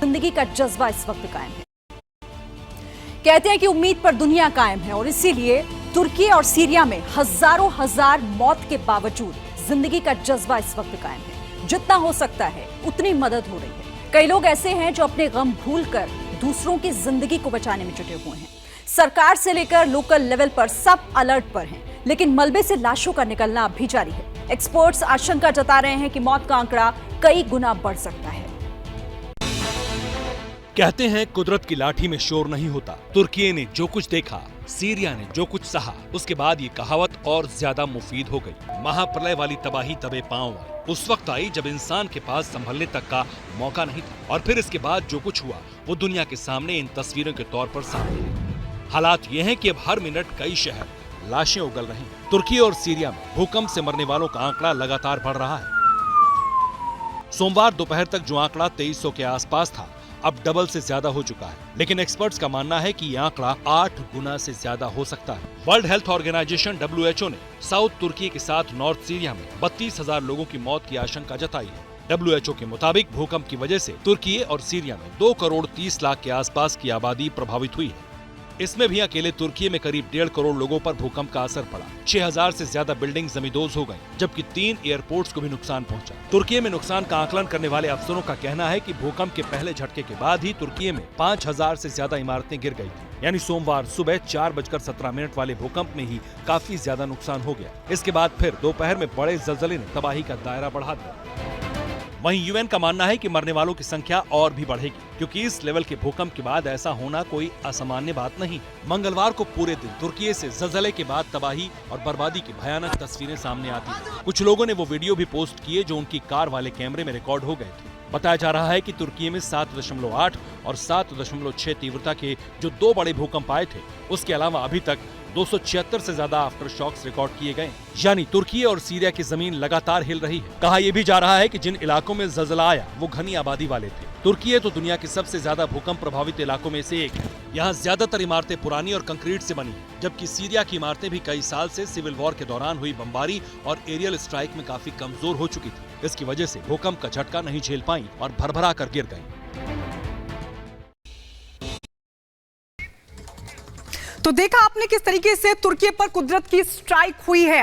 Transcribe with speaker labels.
Speaker 1: जिंदगी का जज्बा इस वक्त कायम है। कहते हैं कि उम्मीद पर दुनिया कायम है और इसीलिए तुर्की और सीरिया में हजारों हजार मौत के बावजूद जिंदगी का जज्बा इस वक्त कायम है। जितना हो सकता है उतनी मदद हो रही है। कई लोग ऐसे हैं जो अपने गम भूलकर दूसरों की जिंदगी को बचाने में जुटे हुए हैं। सरकार से लेकर लोकल लेवल पर सब अलर्ट पर हैं, लेकिन मलबे से लाशों का निकलना अब भी जारी है। एक्सपर्ट्स आशंका जता रहे हैं कि मौत का आंकड़ा कई गुना बढ़ सकता है।
Speaker 2: कहते हैं कुदरत की लाठी में शोर नहीं होता। तुर्की ने जो कुछ देखा, सीरिया ने जो कुछ सहा, उसके बाद ये कहावत और ज्यादा मुफीद हो गई। महाप्रलय वाली तबाही तबे पांव आई। उस वक्त आई जब इंसान के पास संभलने तक का मौका नहीं था, और फिर इसके बाद जो कुछ हुआ वो दुनिया के सामने इन तस्वीरों के तौर पर सामने है। हालात ये हैं कि अब हर मिनट कई शहर लाशें उगल रही हैं। तुर्की और सीरिया में भूकंप से मरने वालों का आंकड़ा लगातार बढ़ रहा है। सोमवार दोपहर तक जो आंकड़ा 2300 के आसपास था, अब डबल से ज्यादा हो चुका है। लेकिन एक्सपर्ट्स का मानना है कि यह आंकड़ा 8 गुना से ज्यादा हो सकता है। वर्ल्ड हेल्थ ऑर्गेनाइजेशन WHO ने साउथ तुर्की के साथ नॉर्थ सीरिया में 32,000 लोगों की मौत की आशंका जताई है। WHO के मुताबिक भूकंप की वजह से तुर्की और सीरिया में 2 करोड़ 30 लाख के आसपास की आबादी प्रभावित हुई है। इसमें भी अकेले तुर्की में करीब 1.5 करोड़ लोगों पर भूकंप का असर पड़ा। 6,000 से ज्यादा बिल्डिंग जमींदोज हो गई, जबकि 3 एयरपोर्ट्स को भी नुकसान पहुंचा। तुर्की में नुकसान का आकलन करने वाले अफसरों का कहना है कि भूकंप के पहले झटके के बाद ही तुर्की में 5,000 से ज्यादा इमारतें गिर गई थी। यानी सोमवार सुबह 4:17 वाले भूकंप में ही काफी ज्यादा नुकसान हो गया। इसके बाद फिर दोपहर में बड़े जलजले ने तबाही का दायरा बढ़ा दिया। वहीं UN का मानना है कि मरने वालों की संख्या और भी बढ़ेगी, क्योंकि इस लेवल के भूकंप के बाद ऐसा होना कोई असामान्य बात नहीं। मंगलवार को पूरे दिन तुर्की से जलजले के बाद तबाही और बर्बादी की भयानक तस्वीरें सामने आती हैं। कुछ लोगों ने वो वीडियो भी पोस्ट किए जो उनकी कार वाले कैमरे में रिकॉर्ड हो गए थे। बताया जा रहा है कि तुर्की में 7.8 और 7.6 तीव्रता के जो 2 बड़े भूकंप आए थे, उसके अलावा अभी तक 276 से ज्यादा आफ्टर शॉक्स रिकॉर्ड किए गए। यानी तुर्की और सीरिया की जमीन लगातार हिल रही है। कहा यह भी जा रहा है कि जिन इलाकों में जलजला आया वो घनी आबादी वाले थे। तुर्की तो दुनिया के सबसे ज्यादा भूकंप प्रभावित इलाकों में से एक है। यहाँ ज्यादातर इमारतें पुरानी और कंक्रीट से बनी, जबकि सीरिया की इमारतें भी कई साल से सिविल वॉर के दौरान हुई बमबारी और एरियल स्ट्राइक में काफी कमजोर हो चुकी थी। इसकी वजह से भूकंप का झटका नहीं झेल पाई और भरभरा कर गिर गई।
Speaker 3: तो देखा आपने किस तरीके से तुर्की पर कुदरत की स्ट्राइक हुई है।